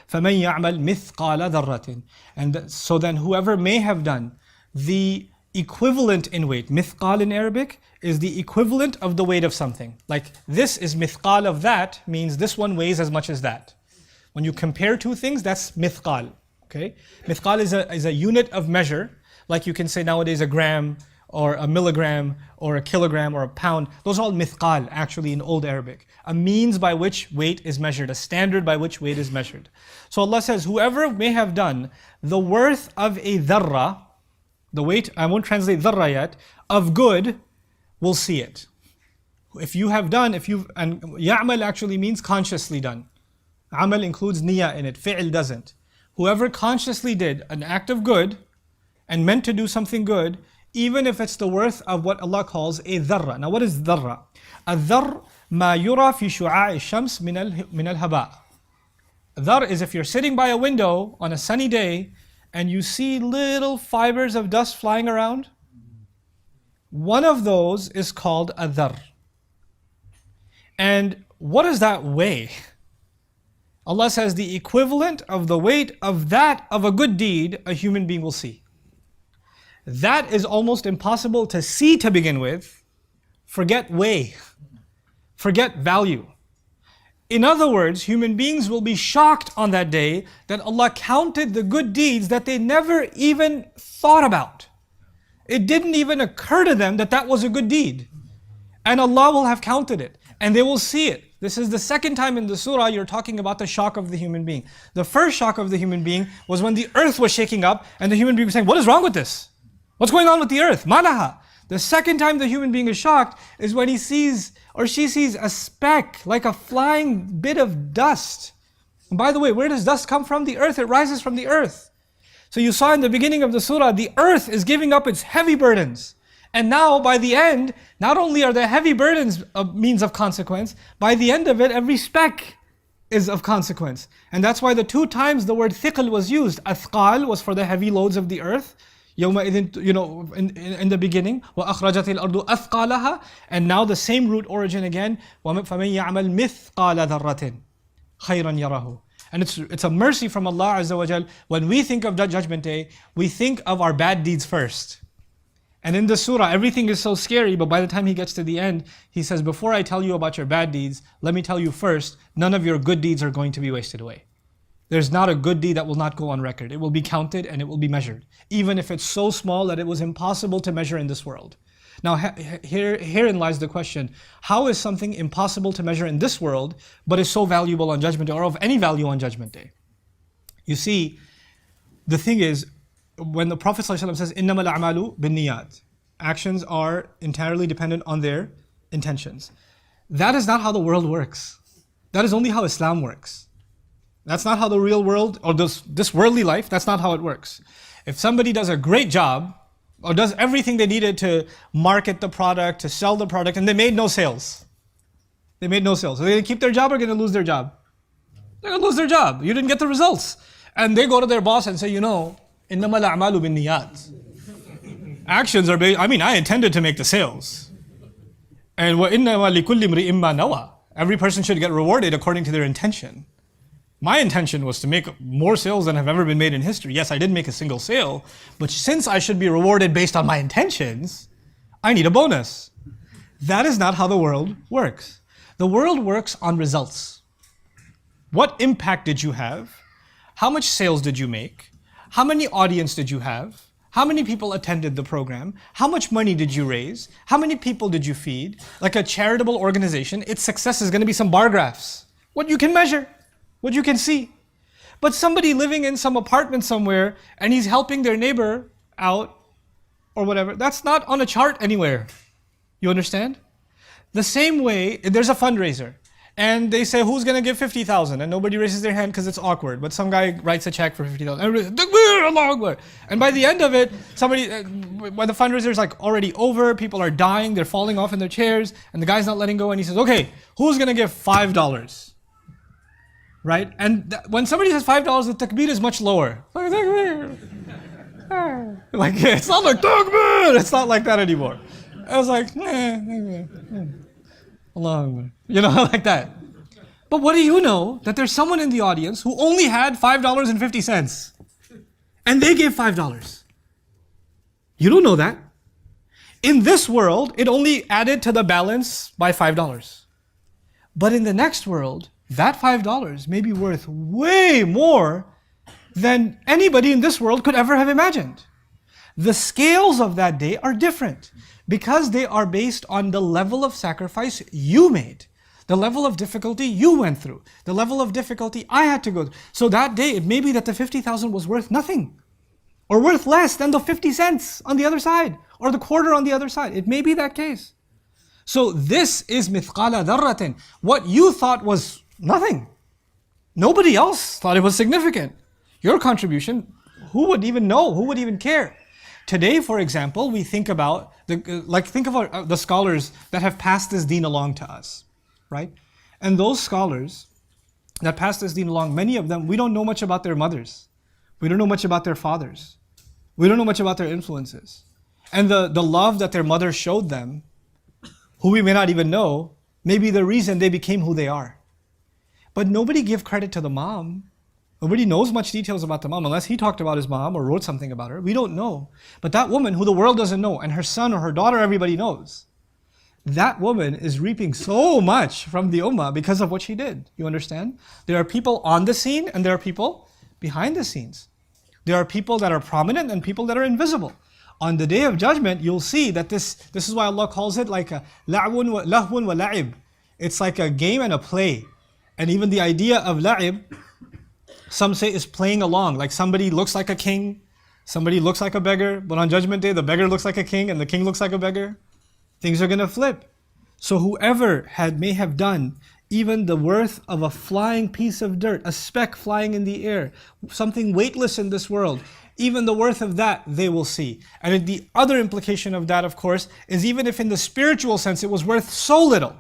فَمَنْ يَعْمَلْ مِثْقَالَ ذَرَّةٍ. And so then whoever may have done the equivalent in weight. Mithqal in Arabic is the equivalent of the weight of something. Like this is mithqal of that, means this one weighs as much as that. When you compare two things, that's mithqal. Okay? Mithqal is a unit of measure. Like you can say nowadays a gram, or a milligram, or a kilogram, or a pound. Those are all mithqal actually in Old Arabic. A means by which weight is measured, a standard by which weight is measured. So Allah says, whoever may have done the worth of a dharra, the weight, I won't translate dharra yet, of good, will see it. If you have done, and ya'mal actually means consciously done. Amal includes niyyah in it, fi'l doesn't. Whoever consciously did an act of good, and meant to do something good, even if it's the worth of what Allah calls a dharra. Now what is dharra? الذر ما يرى في شعاع الشمس من الهباء. Dhar is if you're sitting by a window on a sunny day and you see little fibers of dust flying around. One of those is called a dhar. And what does that weigh? Allah says the equivalent of the weight of that of a good deed a human being will see. That is almost impossible to see to begin with. Forget weigh. Forget value. In other words, human beings will be shocked on that day that Allah counted the good deeds that they never even thought about. It didn't even occur to them that that was a good deed. And Allah will have counted it. And they will see it. This is the second time in the surah you're talking about the shock of the human being. The first shock of the human being was when the earth was shaking up and the human being was saying, what is wrong with this? What's going on with the earth? Malaha. The second time the human being is shocked is when he sees or she sees a speck, like a flying bit of dust. And by the way, where does dust come from? The earth. It rises from the earth. So you saw in the beginning of the surah, the earth is giving up its heavy burdens. And now by the end, not only are the heavy burdens a means of consequence, by the end of it, every speck is of consequence. And that's why the two times the word thiql was used. Athqal was for the heavy loads of the earth. In the beginning, وَأَخْرَجَتِ الْأَرْضُ أَثْقَالَهَا, and now the same root origin again, فَمَنْ يَعْمَلْ مِثْقَالَ ذَرَّةٍ خَيْرًا يَرَهُ. And it's a mercy from Allah Azza wa Jal. When we think of Judgment Day, we think of our bad deeds first. And in the surah, everything is so scary, but by the time he gets to the end, he says, before I tell you about your bad deeds, let me tell you first, none of your good deeds are going to be wasted away. There's not a good deed that will not go on record. It will be counted and it will be measured. Even if it's so small that it was impossible to measure in this world. Now herein lies the question, how is something impossible to measure in this world, but is so valuable on Judgment Day, or of any value on Judgment Day? You see, the thing is, when the Prophet ﷺ says, إِنَّمَا الْأَعْمَالُ بِالنِّيَّاتِ, actions are entirely dependent on their intentions. That is not how the world works. That is only how Islam works. That's not how the real world, or this worldly life, that's not how it works. If somebody does a great job, or does everything they needed to market the product, to sell the product, and they made no sales. They made no sales. Are they going to keep their job or going to lose their job? They're going to lose their job. You didn't get the results. And they go to their boss and say, إِنَّمَا الْأَعْمَالُ بِالنِّيَّاتِ. Actions are based, I intended to make the sales. And وَإِنَّمَا لِكُلِّ امْرِئٍ مَّا نَوَى. Every person should get rewarded according to their intention. My intention was to make more sales than have ever been made in history. Yes, I didn't make a single sale, but since I should be rewarded based on my intentions, I need a bonus. That is not how the world works. The world works on results. What impact did you have? How much sales did you make? How many audience did you have? How many people attended the program? How much money did you raise? How many people did you feed? Like a charitable organization, its success is going to be some bar graphs. What you can measure. What you can see. But somebody living in some apartment somewhere and he's helping their neighbor out or whatever, that's not on a chart anywhere. You understand? The same way, there's a fundraiser and they say, who's going to give 50,000? And nobody raises their hand because it's awkward. But some guy writes a check for 50,000. And by the end of it, when the fundraiser is like already over, people are dying, they're falling off in their chairs, and the guy's not letting go, and he says, okay, who's going to give $5? Right? And when somebody says $5, the takbir is much lower. Like, it's not like takbir! It's not like that anymore. I was like, Allah Akbar. Like that. But what do you know that there's someone in the audience who only had $5.50 and they gave $5? You don't know that. In this world, it only added to the balance by $5. But in the next world, that $5 may be worth way more than anybody in this world could ever have imagined. The scales of that day are different because they are based on the level of sacrifice you made, the level of difficulty you went through, the level of difficulty I had to go through. So that day, it may be that the 50,000 was worth nothing, or worth less than the 50 cents on the other side, or the quarter on the other side. It may be that case. So this is mithqala dharratin. What you thought was nothing. Nobody else thought it was significant. Your contribution, who would even know? Who would even care? Today, for example, we think about, think of the scholars that have passed this deen along to us, right? And those scholars that passed this deen along, many of them, we don't know much about their mothers. We don't know much about their fathers. We don't know much about their influences. And the love that their mother showed them, who we may not even know, may be the reason they became who they are. But nobody give credit to the mom. Nobody knows much details about the mom unless he talked about his mom or wrote something about her. We don't know. But that woman who the world doesn't know, and her son or her daughter everybody knows, that woman is reaping so much from the ummah because of what she did. You understand? There are people on the scene and there are people behind the scenes. There are people that are prominent and people that are invisible. On the Day of Judgment, you'll see that this is why Allah calls it like a la'wun wa lahwun wa la'ib. It's like a game and a play. And even the idea of la'ib, some say, is playing along. Like somebody looks like a king, somebody looks like a beggar, but on Judgment Day, the beggar looks like a king and the king looks like a beggar. Things are going to flip. So whoever may have done even the worth of a flying piece of dirt, a speck flying in the air, something weightless in this world, even the worth of that they will see. And the other implication of that, of course, is even if in the spiritual sense it was worth so little,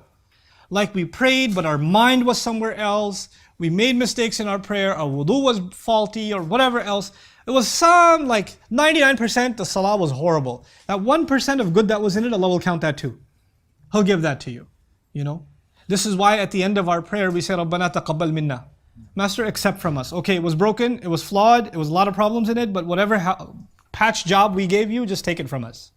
like we prayed but our mind was somewhere else, we made mistakes in our prayer, our wudu was faulty or whatever else, it was some like 99% the salah was horrible. That 1% of good that was in it, Allah will count that too. He'll give that to you, you know. This is why at the end of our prayer we say, Rabbana taqabbal minna. Master, accept from us. Okay, it was broken, it was flawed, it was a lot of problems in it, but whatever patch job we gave you, just take it from us.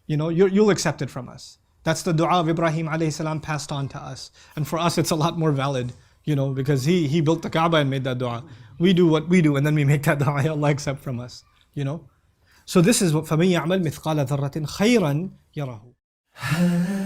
You know, you'll accept it from us. That's the dua of Ibrahim alayhi salam passed on to us. And for us it's a lot more valid, you know, because he built the Kaaba and made that dua. We do what we do and then we make that dua, Allah accept from us, you know. So this is what فَمَن يَعْمَلْ مِثْقَالَ ذَرَّةٍ خَيْرًا يَرَهُ.